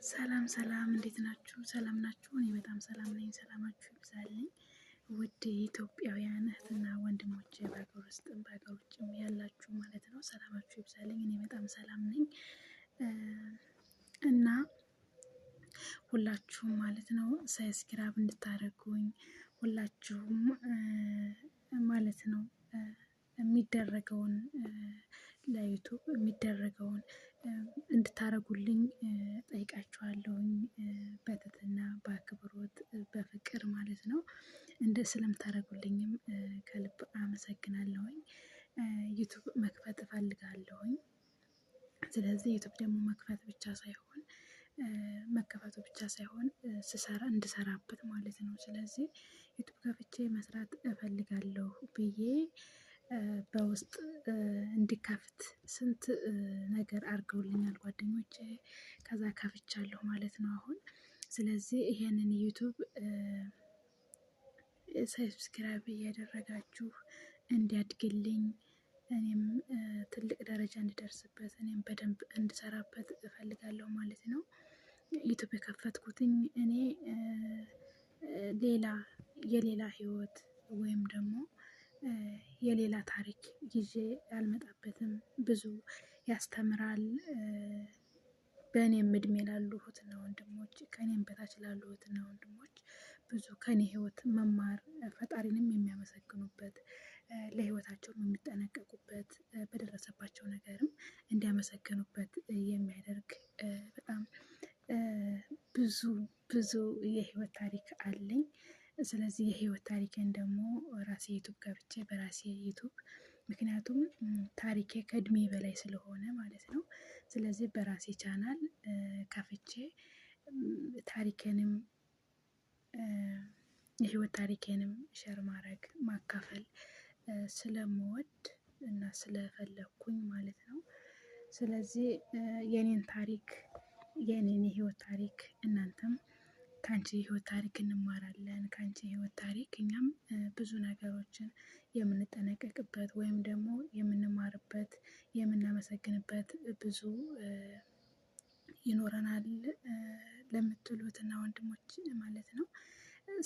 ሰላም ሰላም እንዴት ናችሁ? ሰላም ናችሁ? እኔ በጣም ሰላም ነኝ። ሰላማችሁ ይብዛልኝ። ውድ ኢትዮጵያውያን እህትና ወንድሞቼ በሀገር ውስጥም በሀገር ውጭም ያላችሁ ማለት ነው ሰላማችሁ ይብዛልኝ። እኔ በጣም ሰላም ነኝ እና ሁላችሁም ማለት ነው ሰብስክራይብ እንድታደርጉኝ ሁላችሁም ማለት ነው የሚደረገውን ለዩቲዩብ የሚደረገውን እንድታደርጉልኝ ጠይቃችኋለሁኝ በትህትና በአክብሮት በፍቅር ማለት ነው። ስለምታደርጉልኝም ከልብ አመሰግናለሁኝ። ዩቲዩብ መክፈት እፈልጋለሁኝ። ስለዚህ ዩቲዩብ ደግሞ መክፈት ብቻ ሳይሆን መከፈቱ ብቻ ሳይሆን እንድሰራበት ማለት ነው። ስለዚህ ዩቲዩብ ከፍቼ መስራት እፈልጋለሁ ብዬ በውስጥ እንድከፍት ስንት ነገር አድርገውልኛል ጓደኞቼ። ከዛ ከፍቻለሁ ማለት ነው አሁን። ስለዚህ ይሄንን ዩቲዩብ ሰብስክራይብ እያደረጋችሁ እንዲያድግልኝ እኔም ትልቅ ደረጃ እንድደርስበት እኔም በደንብ እንድሰራበት እፈልጋለሁ ማለት ነው። ዩቲዩብ የከፈትኩትኝ እኔ የሌላ ህይወት ወይም ደግሞ የሌላ ታሪክ ይዤ አልመጣበትም። ብዙ ያስተምራል። በእኔም እድሜ ላሉ እህትና ወንድሞች ከእኔም በታች ላሉ እህትና ወንድሞች ብዙ ከእኔ ህይወት መማር ፈጣሪንም የሚያመሰግኑበት ለህይወታቸውም የሚጠነቀቁበት በደረሰባቸው ነገርም እንዲያመሰግኑበት የሚያደርግ በጣም ብዙ የህይወት ታሪክ አለኝ። ስለዚህ የህይወት ታሪኬን ደግሞ ራሴ ዩቲዩብ ገብቼ በራሴ ዩቲዩብ ምክንያቱም ታሪኬ ከእድሜ በላይ ስለሆነ ማለት ነው። ስለዚህ በራሴ ቻናል ከፍቼ ታሪኬንም የህይወት ታሪኬንም ሼር ማድረግ ማካፈል ስለምወድ እና ስለፈለኩኝ ማለት ነው። ስለዚህ የኔን ታሪክ የኔን የህይወት ታሪክ እናንተም ካንቺ የህይወት ታሪክ እንማራለን። ካንቺ የህይወት ታሪክ እኛም ብዙ ነገሮችን የምንጠነቀቅበት ወይም ደግሞ የምንማርበት የምናመሰግንበት ብዙ ይኖረናል ለምትሉትና ወንድሞች ማለት ነው።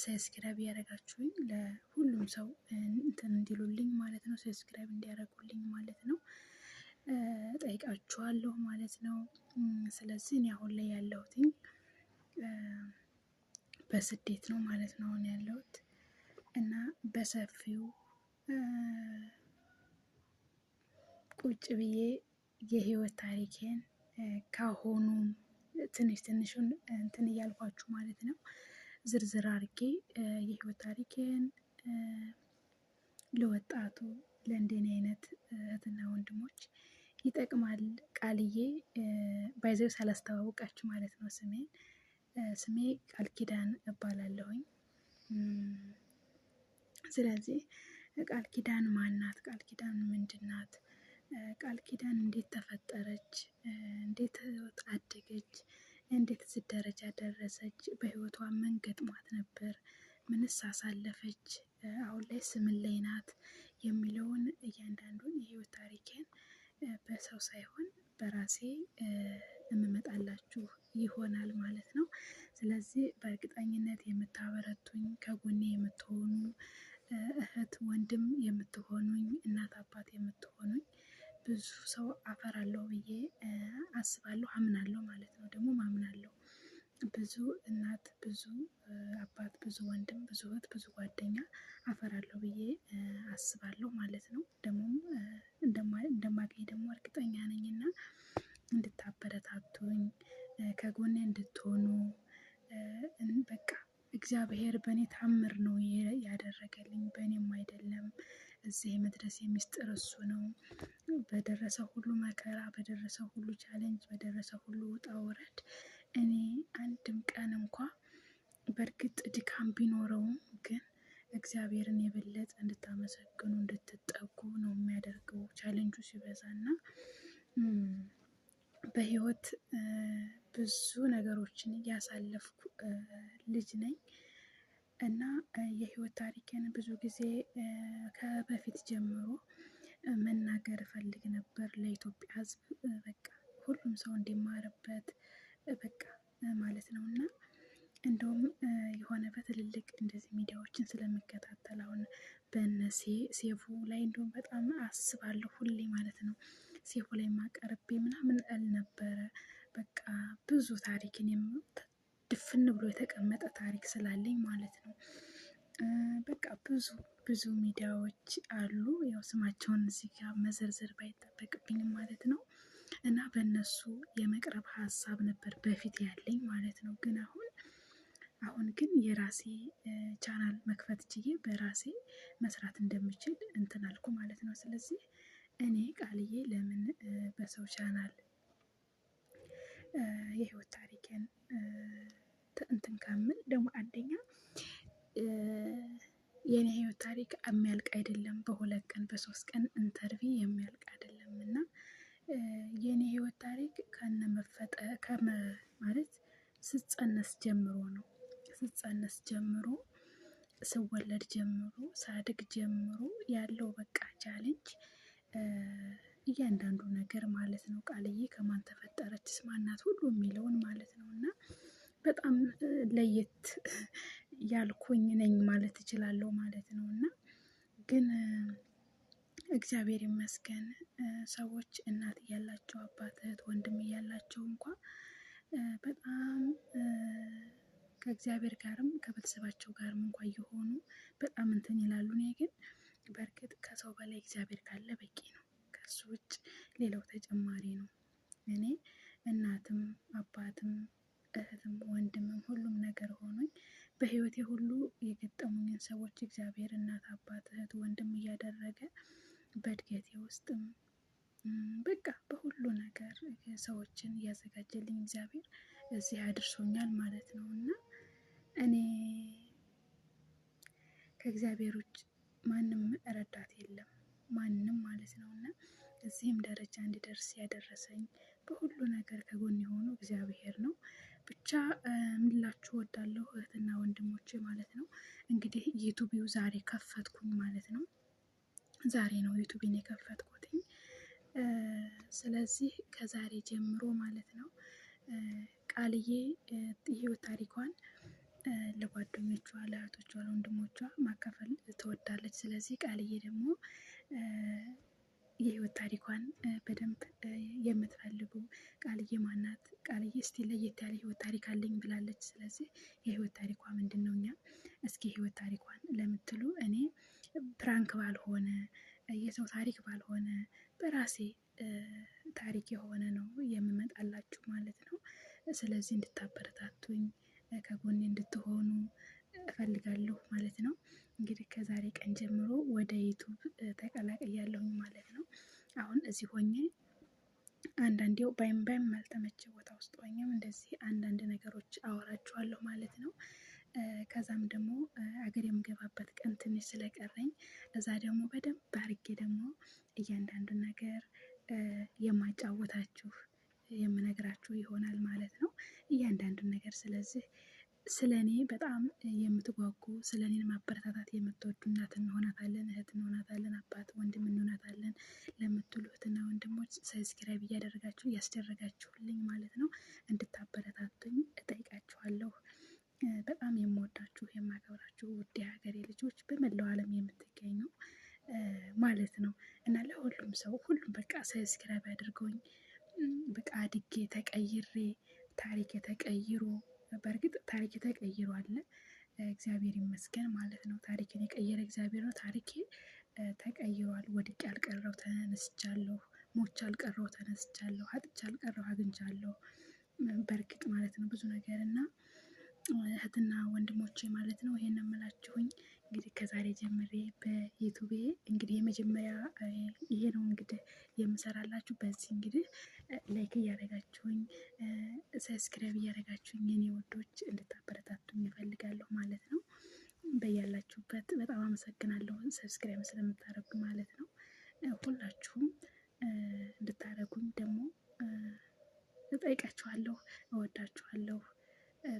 ሰብስክራይብ ያደረጋችሁኝ ለሁሉም ሰው እንትን እንዲሉልኝ ማለት ነው። ሰብስክራይብ እንዲያደርጉልኝ ማለት ነው እጠይቃችኋለሁ ማለት ነው። ስለዚህ እኔ አሁን ላይ ያለሁትኝ በስደት ነው ማለት ነው አሁን ያለሁት እና በሰፊው ቁጭ ብዬ የህይወት ታሪኬን ካሁኑም ትንሹን እንትን እያልኳችሁ ማለት ነው ዝርዝር አድርጌ የህይወት ታሪኬን ለወጣቱ ለእንደኔ አይነት እህትና ወንድሞች ይጠቅማል ቃልዬ ባይ ዘ ዌይ ሳላስተዋውቃችሁ ማለት ነው ስሜ ቃል ኪዳን እባላለሁኝ። ስለዚህ ቃል ኪዳን ማን ናት? ቃል ኪዳን ምንድን ናት? ቃል ኪዳን እንዴት ተፈጠረች? እንዴት አደገች? እንዴት እዚህ ደረጃ ደረሰች? በህይወቷ ምን ገጥሟት ነበር? ምንስ አሳለፈች? አሁን ላይ ምን ላይ ናት? የሚለውን እያንዳንዱን የህይወት ታሪኬን በሰው ሳይሆን በራሴ የምመጣላችሁ ይሆናል ማለት ነው። ስለዚህ በእርግጠኝነት የምታበረቱኝ ከጎኔ የምትሆኑ እህት ወንድም የምትሆኑኝ እናት አባት የምትሆኑኝ ብዙ ሰው አፈራለሁ ብዬ አስባለሁ አምናለሁ ማለት ነው። ደግሞ አምናለሁ ብዙ እናት ብዙ አባት ብዙ ወንድም ብዙ እህት ብዙ ጓደኛ አፈራለሁ ብዬ አስባለሁ ማለት ነው። ደግሞም እንደማገኝ ደግሞ እርግጠኛ ነኝና እንድታበረታቱኝ ከጎኔ እንድትሆኑ በቃ እግዚአብሔር በእኔ ተአምር ነው ያደረገልኝ በእኔም አይደለም። እዚህ የመድረሴ ሚስጥር እሱ ነው። በደረሰው ሁሉ መከራ በደረሰው ሁሉ ቻሌንጅ በደረሰው ሁሉ ውጣ ውረድ እኔ አንድም ቀን እንኳን በእርግጥ ድካም ቢኖረውም ግን እግዚአብሔርን የበለጠ እንድታመሰግኑ እንድትጠጉ ነው የሚያደርገው ቻሌንጁ ሲበዛና በህይወት ብዙ ነገሮችን ያሳለፍኩ ልጅ ነኝ። እና የህይወት ታሪኬን ብዙ ጊዜ ከበፊት ጀምሮ መናገር እፈልግ ነበር ለኢትዮጵያ ህዝብ በቃ ሁሉም ሰው እንዲማርበት በቃ ማለት ነው። እና እንደውም የሆነ በትልልቅ እንደዚህ ሚዲያዎችን ስለምከታተል አሁን በነ ሴፉ ላይ እንደውም በጣም አስባለሁ ሁሌ ማለት ነው። ሴፉ ላይ ማቀርቤ ምናምን ነበረ። በቃ ብዙ ታሪክን ድፍን ብሎ የተቀመጠ ታሪክ ስላለኝ ማለት ነው። በቃ ብዙ ሚዲያዎች አሉ። ያው ስማቸውን እዚህ ጋር መዘርዘር ባይጠበቅብኝም ማለት ነው። እና በእነሱ የመቅረብ ሀሳብ ነበር በፊት ያለኝ ማለት ነው። ግን አሁን ግን የራሴ ቻናል መክፈት ችዬ በራሴ መስራት እንደምችል እንትን አልኩ ማለት ነው። ስለዚህ እኔ ቃልዬ ለምን በሰው ቻናል የህይወት ታሪኬን እንትን ከምል ደግሞ አንደኛ የኔ ህይወት ታሪክ የሚያልቅ አይደለም። በሁለት ቀን በሶስት ቀን ኢንተርቪው የሚያልቅ አይደለም። እና የኔ ህይወት ታሪክ ማለት ስጸነስ ጀምሮ ነው። ስጸነስ ጀምሮ ስወለድ ጀምሮ ሳድግ ጀምሮ ያለው በቃ ቻሌንጅ እያንዳንዱ ነገር ማለት ነው። ቃልዬ ከማን ተፈጠረችስ ማናት ሁሉ የሚለውን ማለት ነው። እና በጣም ለየት ያልኩኝ ነኝ ማለት እችላለሁ ማለት ነው። እና ግን እግዚአብሔር ይመስገን ሰዎች እናት እያላቸው አባት እህት ወንድም እያላቸው እንኳን በጣም ከእግዚአብሔር ጋርም ከቤተሰባቸው ጋርም እንኳን እየሆኑ በጣም እንትን ይላሉ። እኔ ግን በእርግጥ ከሰው በላይ እግዚአብሔር ካለ በቂ ነው። ከሱ ውጭ ሌላው ተጨማሪ ነው። እኔ እናትም አባትም እህትም ወንድምም ሁሉም ነገር ሆኖኝ በህይወቴ ሁሉ የገጠሙኝን ሰዎች እግዚአብሔር እናት አባት እህት ወንድም እያደረገ በእድገቴ ውስጥም በቃ በሁሉ ነገር ሰዎችን እያዘጋጀልኝ እግዚአብሔር እዚህ አድርሶኛል ማለት ነው። እና እኔ ከእግዚአብሔር ውጭ ማንም ረዳት የለም። ማንም ማለት ነው። እና እዚህም ደረጃ እንድደርስ ያደረሰኝ በሁሉ ነገር ከጎን የሆነው እግዚአብሔር ነው። ብቻ ምን ልላችሁ እወዳለሁ እህትና ወንድሞቼ ማለት ነው። እንግዲህ ዩቲዩብ ዛሬ ከፈትኩኝ ማለት ነው። ዛሬ ነው ዩቲዩብን የከፈትኩትኝ። ስለዚህ ከዛሬ ጀምሮ ማለት ነው ቃልዬ የህይወት ታሪኳን ለጓደኞቿ ለእህቶቿ ለወንድሞቿ ማካፈል ትወዳለች። ስለዚህ ቃልዬ ደግሞ የህይወት ታሪኳን በደንብ የምትፈልጉ ቃልዬ ማናት ቃልዬ እስቲ ለየት ያለ ህይወት ታሪክ አለኝ ብላለች። ስለዚህ የህይወት ታሪኳ ምንድነው? እኛ እስኪ የህይወት ታሪኳን ለምትሉ እኔ ፕራንክ ባልሆነ የሰው ታሪክ ባልሆነ በራሴ ታሪክ የሆነ ነው የምመጣላችሁ ማለት ነው። ስለዚህ እንድታበረታቱኝ ከጎኔ እንድትሆኑ እፈልጋለሁ ማለት ነው። እንግዲህ ከዛሬ ቀን ጀምሮ ወደ ዩቲዩብ ተቀላቅያለሁኝ ማለት ነው። አሁን እዚህ ሆኜ አንዳንዴው ባይም ያልተመቸ ቦታ ውስጥ ሆኜም እንደዚህ አንዳንድ ነገሮች አወራችኋለሁ ማለት ነው። ከዛም ደግሞ ሀገር የምገባበት ቀን ትንሽ ስለቀረኝ እዛ ደግሞ በደንብ አድርጌ ደግሞ እያንዳንዱን ነገር የማጫወታችሁ የምነግራችሁ ይሆናል ማለት ነው። እያንዳንዱን ነገር ስለዚህ ስለኔ በጣም የምትጓጉ ስለኔን ማበረታታት የምትወዱ እናት እንሆናታለን እህት እንሆናታለን አባት ወንድም እንሆናታለን ለምትሉ እህትና ወንድሞች ሰብስክራይብ እያደረጋችሁ እያስደረጋችሁልኝ ማለት ነው እንድታበረታቱኝ እጠይቃችኋለሁ። በጣም የምወዳችሁ የማከብራችሁ ውድ የሀገሬ ልጆች በመላው ዓለም የምትገኙ ማለት ነው። እና ለሁሉም ሰው ሁሉም በቃ ሰብስክራይብ አድርገውኝ በቃ አድጌ ተቀይሬ ታሪኬ ተቀይሮ በርግጥ ታሪኬ ተቀይሯል። እግዚአብሔር ይመስገን ማለት ነው። ታሪኬን የቀየረ እግዚአብሔር ነው። ታሪኬ ተቀይሯል። ወድቄ አልቀረው ተነስቻለሁ። ሞቼ አልቀረው ተነስቻለሁ። አጥቼ አልቀረው አግኝቻለሁ። በርግጥ ማለት ነው ብዙ ነገር እና እህትና ወንድሞቼ ማለት ነው ይሄንን የምላችሁኝ እንግዲህ ከዛሬ ጀምሬ በዩቲዩቤ እንግዲህ የመጀመሪያ ይሄ ነው እንግዲህ የምሰራላችሁ። በዚህ እንግዲህ ላይክ እያደረጋችሁኝ ሰብስክራይብ እያደረጋችሁኝ የኔ ውዶች እንድታበረታቱኝ እፈልጋለሁ ማለት ነው። በያላችሁበት በጣም አመሰግናለሁ ሰብስክራይብ ስለምታደርጉኝ ማለት ነው። ሁላችሁም እንድታደርጉኝ ደግሞ እጠይቃችኋለሁ። እወዳችኋለሁ።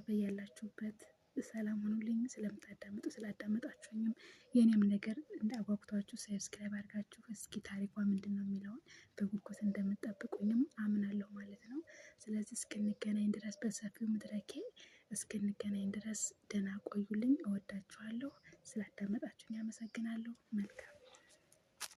በያላችሁበት ሰላም ሁኑልኝ። ስለምታዳምጡ ስላዳመጣችሁኝም የኔም ነገር እንዳጓጉቷችሁ ሰብስክራይብ አድርጋችሁ እስኪ ታሪኳ ምንድነው የሚለውን በጉጉት እንደምትጠብቁኝም አምናለሁ ማለት ነው። ስለዚህ እስክንገናኝ ድረስ በሰፊው መድረኬ እስክንገናኝ ድረስ ደህና ቆዩልኝ። እወዳችኋለሁ። ስላዳመጣችሁኝ አመሰግናለሁ። መልካም